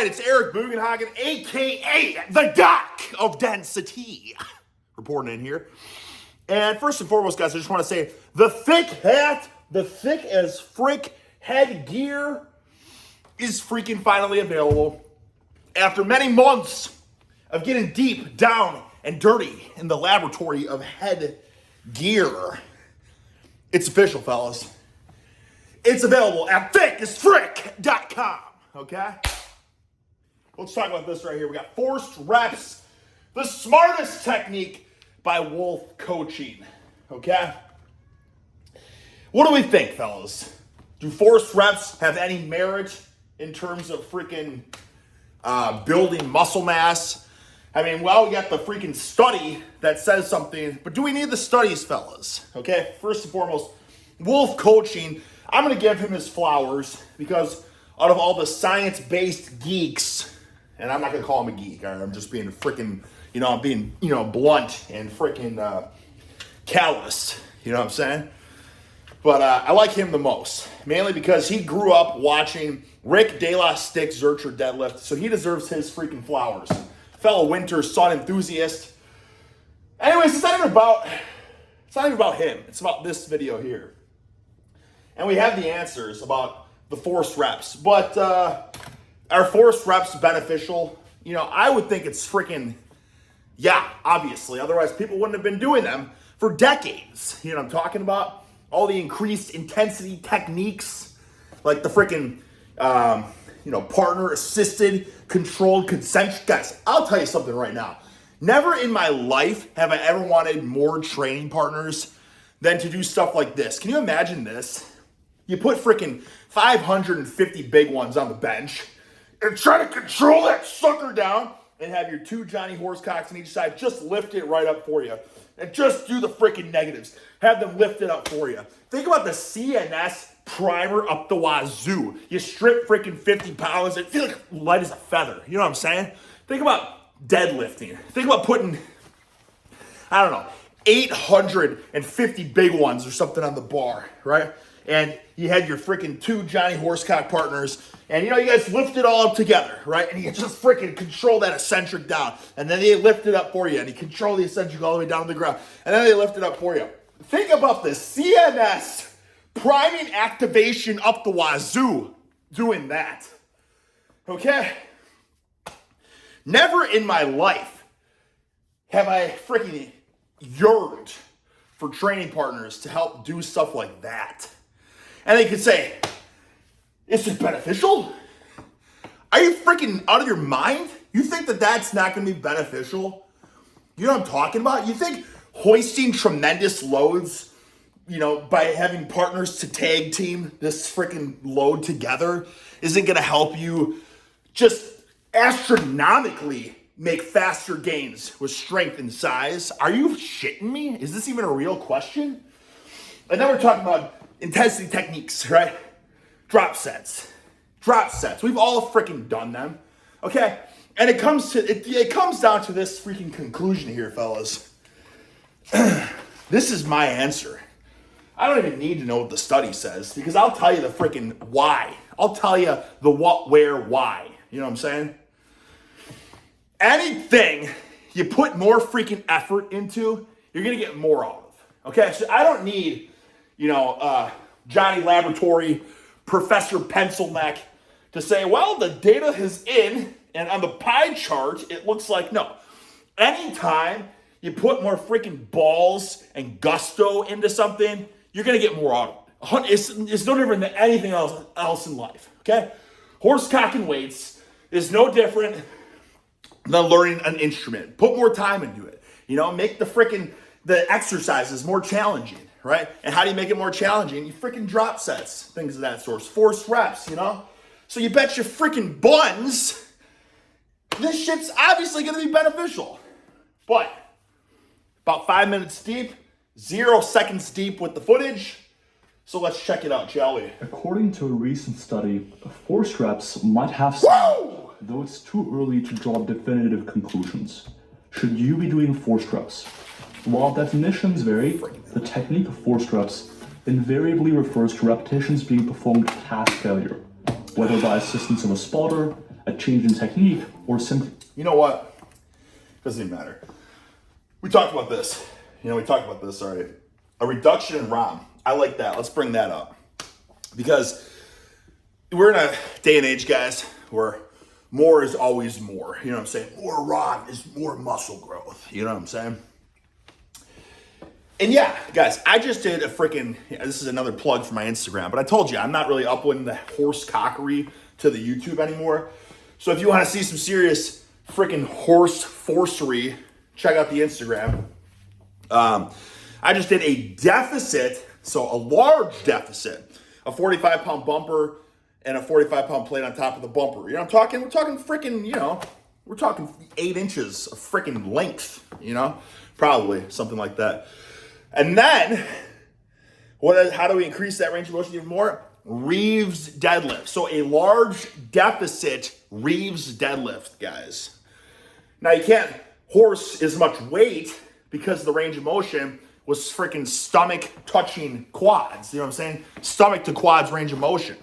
right, it's Eric Bugenhagen, a.k.a. the Doc of Density, reporting in here. And first and foremost, guys, I just want to say the thick hat, the thick as frick headgear is freaking finally available. After many months of getting deep down and dirty in the laboratory of headgear, it's official, fellas. It's available at thickasfrick.com, okay? Let's talk about this right here. We got forced reps, the smartest technique by Wolf Coaching, okay? What do we think, fellas? Do forced reps have any merit in terms of freaking building muscle mass? I mean, well, we got the freaking study that says something, but do we need the studies, fellas? Okay, first and foremost, Wolf Coaching, I'm going to give him his flowers because out of all the science-based geeks, and I'm not going to call him a geek, I'm just being freaking, I'm being, blunt and freaking callous, you know what I'm saying? But I like him the most, mainly because he grew up watching Rick De La Stick Zercher deadlift, so he deserves his freaking flowers. Fellow winter sun enthusiast. Anyways, it's not even about him. It's about this video here. And we have the answers about the forced reps. But are forced reps beneficial? I would think it's freaking, yeah, obviously. Otherwise, people wouldn't have been doing them for decades. You know what I'm talking about? All the increased intensity techniques, like the freaking, partner-assisted, controlled, concentric. Guys, I'll tell you something right now. Never in my life have I ever wanted more training partners than to do stuff like this. Can you imagine this? You put freaking 550 big ones on the bench and try to control that sucker down and have your two Johnny Horsecocks on each side just lift it right up for you. And just do the freaking negatives. Have them lift it up for you. Think about the CNS primer up the wazoo. You strip freaking 50 pounds, it feels like light as a feather. You know what I'm saying? Think about deadlifting. Think about putting, 850 big ones or something on the bar, right? And you had your freaking two Johnny Horsecock partners, and you guys lift it all up together, right? And you just freaking control that eccentric down. And then they lift it up for you, and you control the eccentric all the way down to the ground. And then they lift it up for you. Think about the CNS priming activation up the wazoo doing that. Okay? Never in my life have I freaking yearned for training partners to help do stuff like that. And they could say, is it beneficial? Are you freaking out of your mind? You think that that's not going to be beneficial? You know what I'm talking about? You think hoisting tremendous loads, by having partners to tag team this freaking load together isn't going to help you just astronomically make faster gains with strength and size? Are you shitting me? Is this even a real question? And then we're talking about intensity techniques, right? Drop sets. We've all freaking done them, okay? And it comes down to this freaking conclusion here, fellas. This is my answer. I don't even need to know what the study says because I'll tell you the freaking why. I'll tell you the what, where, why. You know what I'm saying? Anything you put more freaking effort into, you're going to get more out of. Okay? So I don't need, Johnny Laboratory, Professor Pencilneck to say, well, the data is in, and on the pie chart, it looks like no. Anytime you put more freaking balls and gusto into something, you're going to get more out of it. It's no different than anything else in life, okay? Horsecocking weights is no different than learning an instrument. Put more time into it. Make the exercises more challenging, right? And how do you make it more challenging? You freaking drop sets, things of that sort. Forced reps, So you bet your freaking buns, this shit's obviously going to be beneficial. But about 5 minutes deep, 0 seconds deep with the footage. So let's check it out, shall we? According to a recent study, forced reps might have some, though it's too early to draw definitive conclusions. Should you be doing forced reps? While definitions vary, the technique of forced reps invariably refers to repetitions being performed past failure, whether by assistance of a spotter, a change in technique, or simply... You know what? Doesn't even matter. We talked about this. Already. A reduction in ROM. I like that. Let's bring that up. Because we're in a day and age, guys, where more is always more. You know what I'm saying? More ROM is more muscle growth. You know what I'm saying? And yeah, guys, I just did a freaking, this is another plug for my Instagram, but I told you, I'm not really uploading the horse cockery to the YouTube anymore. So if you want to see some serious freaking horse forcery, check out the Instagram. I just did a deficit, so a large deficit, a 45-pound bumper and a 45-pound plate on top of the bumper. You know what I'm talking? We're talking freaking, we're talking 8 inches of freaking length, probably something like that. And then, how do we increase that range of motion even more? Reeves deadlift. So a large deficit Reeves deadlift, guys. Now you can't horse as much weight because the range of motion was freaking stomach touching quads. You know what I'm saying? Stomach to quads range of motion.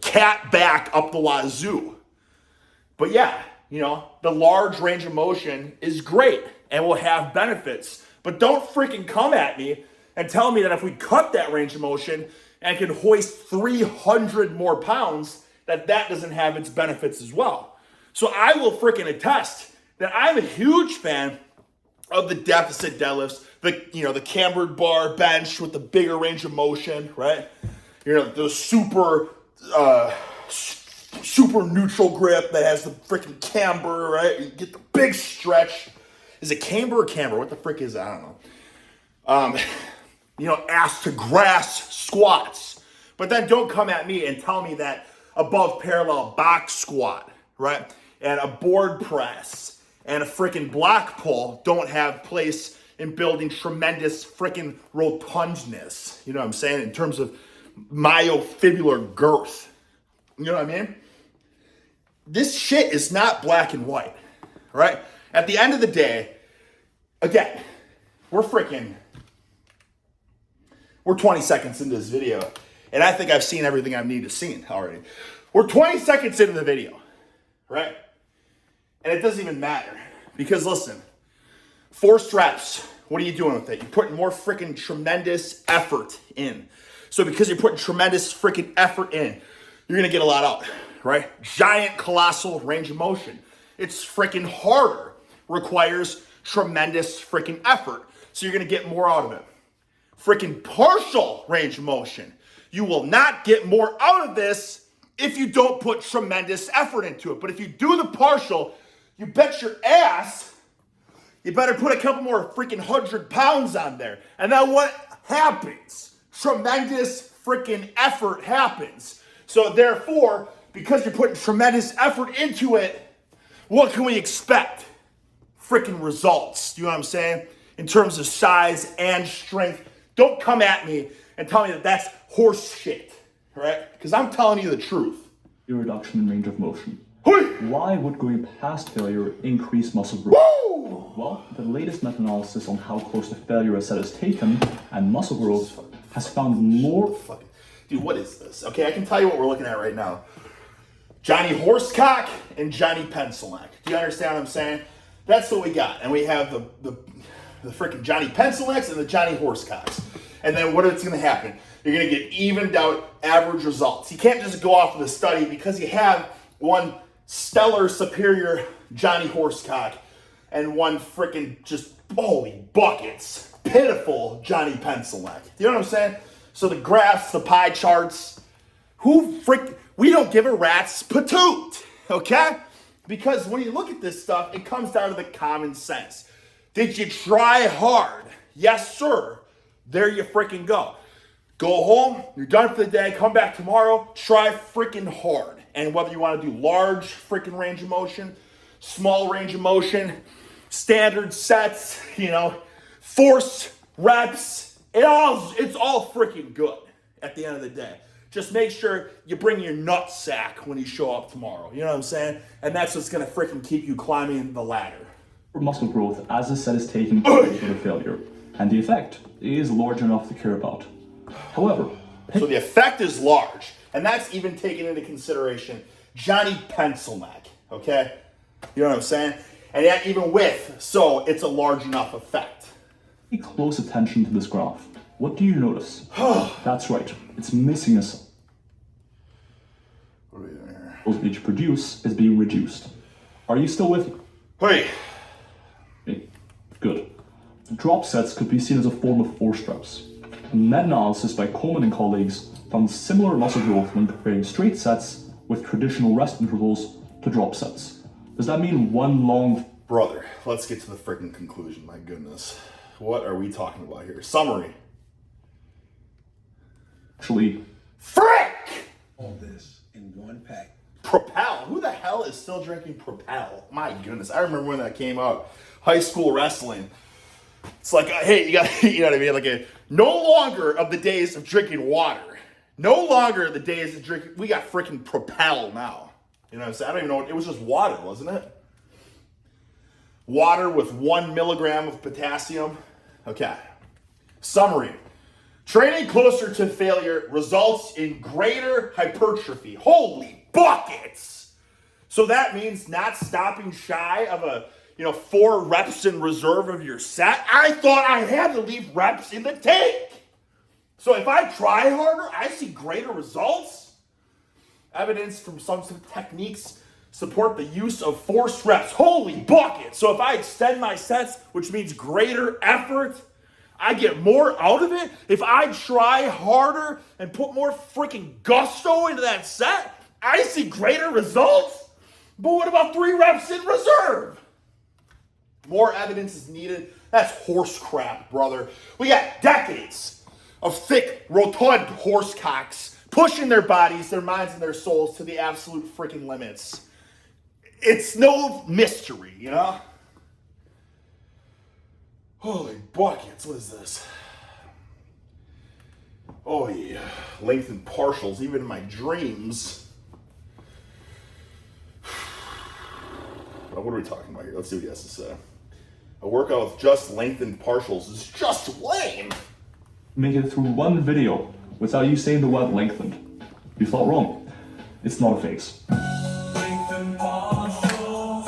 Cat back up the wazoo. But yeah, the large range of motion is great and will have benefits. But don't freaking come at me and tell me that if we cut that range of motion and can hoist 300 more pounds, that doesn't have its benefits as well. So I will freaking attest that I'm a huge fan of the deficit deadlifts, the cambered bar bench with the bigger range of motion, right? The super neutral grip that has the freaking camber, right? You get the big stretch. Is it camber or camber? What the frick is that? I don't know. Ass to grass squats. But then don't come at me and tell me that above parallel box squat, right? And a board press and a freaking block pull don't have place in building tremendous freaking rotundness. You know what I'm saying? In terms of myofibular girth. You know what I mean? This shit is not black and white, right? At the end of the day, again, we're 20 seconds into this video, and I think I've seen everything I need to see already. We're 20 seconds into the video, right? And it doesn't even matter, because listen, forced reps, what are you doing with it? You're putting more freaking tremendous effort in. So because you're putting tremendous freaking effort in, you're gonna get a lot out, right? Giant, colossal range of motion. It's freaking harder. Requires tremendous freaking effort. So you're going to get more out of it. Freaking partial range of motion. You will not get more out of this if you don't put tremendous effort into it. But if you do the partial, you bet your ass, you better put a couple more freaking 100 pounds on there. And then what happens? Tremendous freaking effort happens. So therefore, because you're putting tremendous effort into it, what can we expect? Freaking results. Do you know what I'm saying? In terms of size and strength. Don't come at me and tell me that that's horse shit, right? Because I'm telling you the truth. A reduction in range of motion. Hui! Why would going past failure increase muscle growth? Woo! Well, the latest meta-analysis on how close to failure a set is taken and muscle growth has found more... Dude, what is this? Okay, I can tell you what we're looking at right now. Johnny Horsecock and Johnny Pencilneck. Do you understand what I'm saying? That's what we got. And we have the freaking Johnny Pencilnecks and the Johnny Horsecocks. And then what is going to happen? You're going to get evened out average results. You can't just go off of the study because you have one stellar superior Johnny Horsecock and one freaking just holy buckets, pitiful Johnny Pencilneck. Do you know what I'm saying? So the graphs, the pie charts, we don't give a rat's patoot, okay? Because when you look at this stuff, it comes down to the common sense. Did you try hard? Yes, sir. There you freaking go. Go home, you're done for the day, come back tomorrow, try freaking hard. And whether you want to do large freaking range of motion, small range of motion, standard sets, force reps, it's all freaking good at the end of the day. Just make sure you bring your nut sack when you show up tomorrow. You know what I'm saying? And that's what's going to freaking keep you climbing the ladder. Muscle growth as a set is taken for the failure. And the effect is large enough to care about. However... So the effect is large. And that's even taken into consideration Johnny Pencilneck, okay? You know what I'm saying? And yet even with, so it's a large enough effect. Pay close attention to this graph. What do you notice? That's right, it's missing a cell. What are we doing here? Voltage you produce is being reduced. Are you still with me? Hey. Okay, good. Drop sets could be seen as a form of force reps. A meta-analysis by Coleman and colleagues found similar muscle growth when comparing straight sets with traditional rest intervals to drop sets. Does that mean one long... Brother, let's get to the freaking conclusion, my goodness. What are we talking about here? Summary. Actually... Frick! All this in one pack. Propel. Who the hell is still drinking Propel? My goodness. I remember when that came out. High school wrestling. It's like, hey, you got, you know what I mean? Like, no longer of the days of drinking water. No longer the days of drinking. We got freaking Propel now. You know what I'm saying? I don't even know. It was just water, wasn't it? Water with 1 milligram of potassium. Okay. Summary. Training closer to failure results in greater hypertrophy. Holy buckets! So that means not stopping shy of a 4 reps in reserve of your set. I thought I had to leave reps in the tank. So if I try harder, I see greater results. Evidence from some techniques support the use of forced reps. Holy buckets. So if I extend my sets, which means greater effort, I get more out of it. If I try harder and put more freaking gusto into that set, I see greater results. But what about 3 reps in reserve? More evidence is needed. That's horse crap, brother. We got decades of thick, rotund horse cocks pushing their bodies, their minds, and their souls to the absolute freaking limits. It's no mystery, you know? Holy buckets, what is this? Oh yeah, lengthened partials, even in my dreams. What are we talking about here? Let's see what he has to say. A workout with just lengthened partials is just lame. Make it through one video without you saying the word lengthened. You thought wrong. It's not a phase. Lengthened partials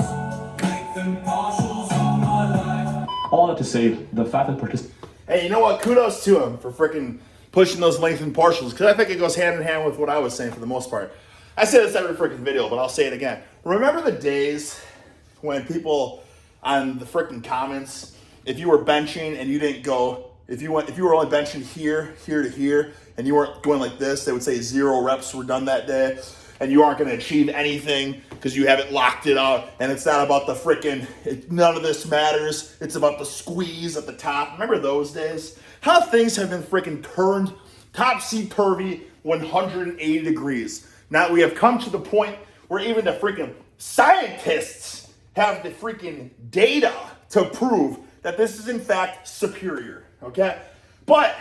all my life. All that to say, the fact that participants... Hey, you know what? Kudos to him for freaking pushing those lengthened partials, because I think it goes hand in hand with what I was saying for the most part. I say this every freaking video, but I'll say it again. Remember the days when people on the freaking comments, if you were benching and you didn't go, if you were only benching here to here, and you weren't going like this, they would say 0 reps were done that day, and you aren't going to achieve anything because you haven't locked it out, and it's not about the freaking, none of this matters, it's about the squeeze at the top. Remember those days? How things have been freaking turned topsy-turvy 180 degrees. Now we have come to the point where even the freaking scientists have the freaking data to prove that this is in fact superior, okay? But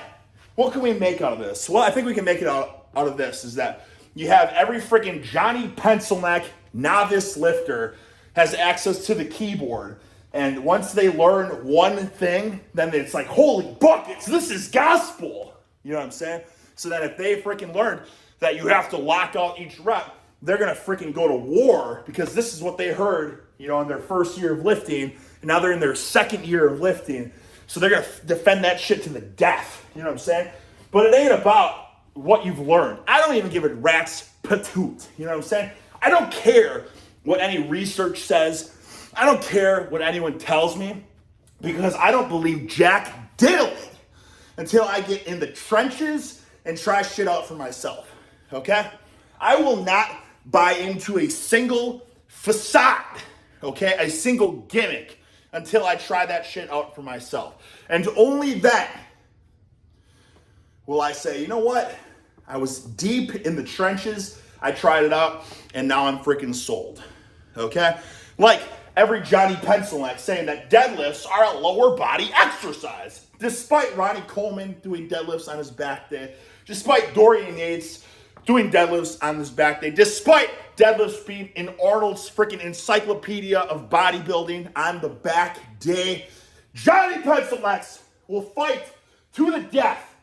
what can we make out of this? Well, I think we can make it out of this is that you have every freaking Johnny Pencilneck novice lifter has access to the keyboard. And once they learn one thing, then it's like, holy buckets, this is gospel. You know what I'm saying? So that if they freaking learn that you have to lock out each rep, they're going to freaking go to war because this is what they heard, in their first year of lifting. And now they're in their second year of lifting. So they're going to defend that shit to the death. You know what I'm saying? But it ain't about what you've learned. I don't even give a rat's patoot. You know what I'm saying? I don't care what any research says. I don't care what anyone tells me because I don't believe jack diddly until I get in the trenches and try shit out for myself. Okay? I will not buy into a single facade, okay? A single gimmick until I try that shit out for myself. And only then will I say, you know what? I was deep in the trenches, I tried it out, and now I'm freaking sold, okay? Like every Johnny Pencilneck saying that deadlifts are a lower body exercise. Despite Ronnie Coleman doing deadlifts on his back day, despite Dorian Yates doing deadlifts on his back day, despite deadlifts being in Arnold's freaking encyclopedia of bodybuilding on the back day, Johnny Pencilnecks will fight to the death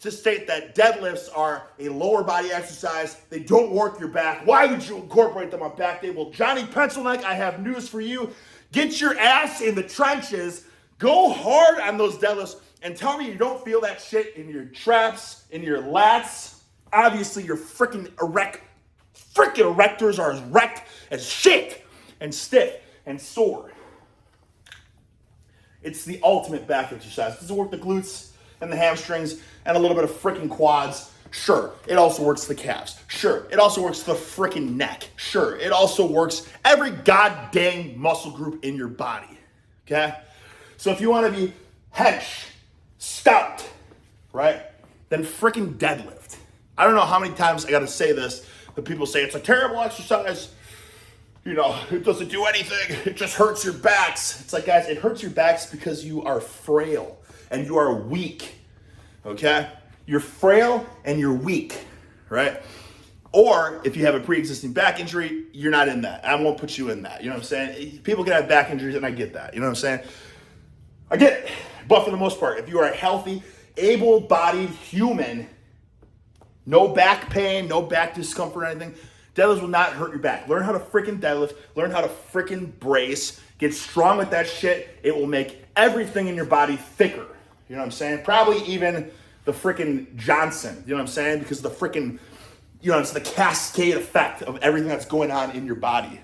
to state that deadlifts are a lower body exercise. They don't work your back. Why would you incorporate them on back day? Well, Johnny Pencilneck, I have news for you. Get your ass in the trenches. Go hard on those deadlifts and tell me you don't feel that shit in your traps, in your lats. Obviously, your freaking erectors are as wrecked as shit and stiff and sore. It's the ultimate back exercise. Does it work the glutes and the hamstrings and a little bit of freaking quads? Sure. It also works the calves. Sure. It also works the freaking neck. Sure. It also works every goddamn muscle group in your body. Okay? So if you want to be hench, stout, right? Then freaking deadlift. I don't know how many times I got to say this, but people say it's a terrible exercise. You know, it doesn't do anything. It just hurts your backs. It's like, guys, it hurts your backs because you are frail and you are weak. Okay? You're frail and you're weak, right? Or if you have a pre-existing back injury, you're not in that. I won't put you in that. You know what I'm saying? People can have back injuries, and I get that. You know what I'm saying? I get it. But for the most part, if you are a healthy, able-bodied human, no back pain, no back discomfort or anything, deadlifts will not hurt your back. Learn how to freaking deadlift. Learn how to freaking brace. Get strong with that shit. It will make everything in your body thicker. You know what I'm saying? Probably even the freaking Johnson. You know what I'm saying? Because the freaking, you know, it's the cascade effect of everything that's going on in your body.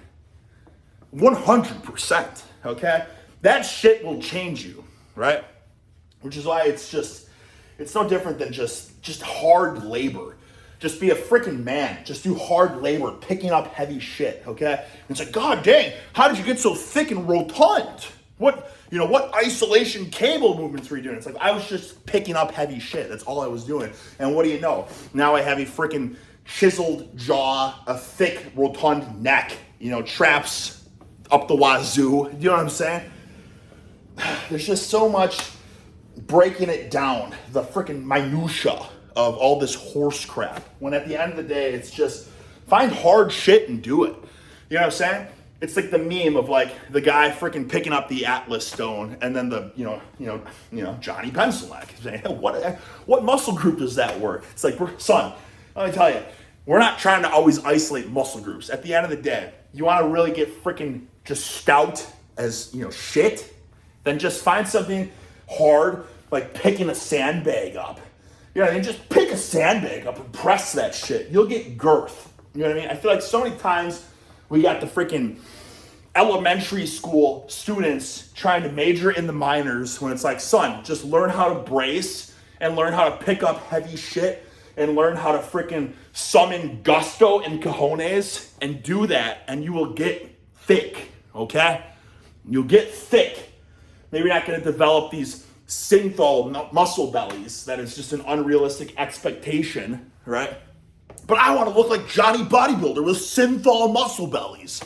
100%. Okay? That shit will change you, right? Which is why it's no different than just hard labor. Just be a freaking man. Just do hard labor, picking up heavy shit, okay? And it's like, God dang, how did you get so thick and rotund? What isolation cable movements were you doing? It's like, I was just picking up heavy shit. That's all I was doing. And what do you know? Now I have a freaking chiseled jaw, a thick, rotund neck, you know, traps up the wazoo. You know what I'm saying? There's just so much breaking it down, the freaking minutia of all this horse crap, when at the end of the day, it's just find hard shit and do it. You know what I'm saying? It's like the meme of like the guy freaking picking up the Atlas stone, and then the Johnny Pencilneck saying, hey, what muscle group does that work? It's like, son, let me tell you, we're not trying to always isolate muscle groups. At the end of the day, you want to really get freaking just stout as shit, then just find something hard like picking a sandbag up. You know what I mean? Just pick a sandbag up and press that shit. You'll get girth. You know what I mean? I feel like so many times we got the freaking elementary school students trying to major in the minors when it's like, son, just learn how to brace and learn how to pick up heavy shit and learn how to freaking summon gusto and cojones and do that, and you will get thick, okay? You'll get thick. Maybe you're not going to develop these synthol muscle bellies. That is just an unrealistic expectation, right? But I want to look like Johnny Bodybuilder with synthol muscle bellies.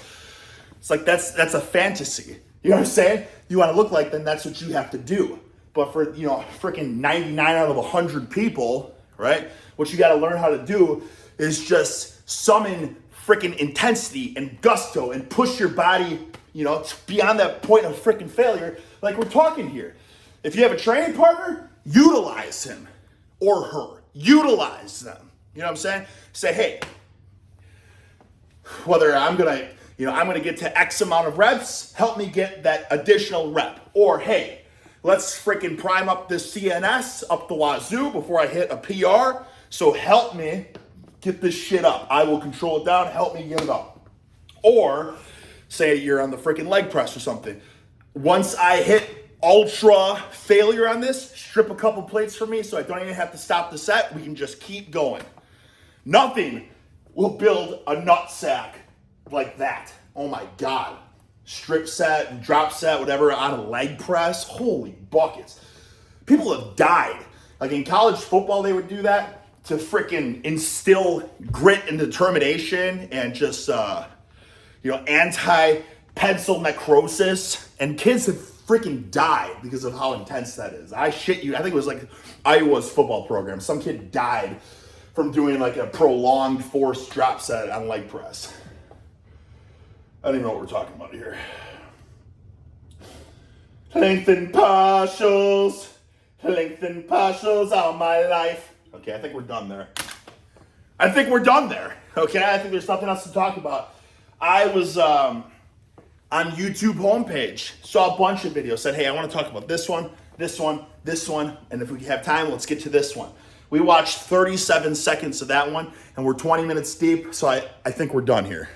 It's like that's a fantasy. You know what I'm saying? You want to look like them, that's what you have to do. But for freaking 99 out of 100 people, right? What you got to learn how to do is just summon freaking intensity and gusto and push your body, beyond that point of freaking failure, like we're talking here. If you have a training partner, utilize him or her. Utilize them. You know what I'm saying? Say, hey, whether I'm gonna get to X amount of reps, help me get that additional rep. Or hey, let's freaking prime up this CNS up the wazoo before I hit a PR. So help me get this shit up. I will control it down, help me get it up. Or say you're on the freaking leg press or something. Once I hit ultra failure on this, strip a couple plates from me so I don't even have to stop the set. We can just keep going. Nothing will build a nut sack like that. Oh my God. Strip set, drop set, whatever, on a leg press. Holy buckets. People have died. Like in college football, they would do that to freaking instill grit and determination and just, anti-pencil necrosis. And kids have freaking died because of how intense that is. I shit you. I think it was like Iowa's football program. Some kid died from doing like a prolonged force drop set on leg press. I don't even know what we're talking about here. Lengthen partials all my life. Okay, I think we're done there. I think we're done there. Okay, I think there's nothing else to talk about. I was on YouTube homepage, saw a bunch of videos, said, hey, I want to talk about this one, this one, this one, and if we have time, let's get to this one. We watched 37 seconds of that one, and we're 20 minutes deep, so I think we're done here.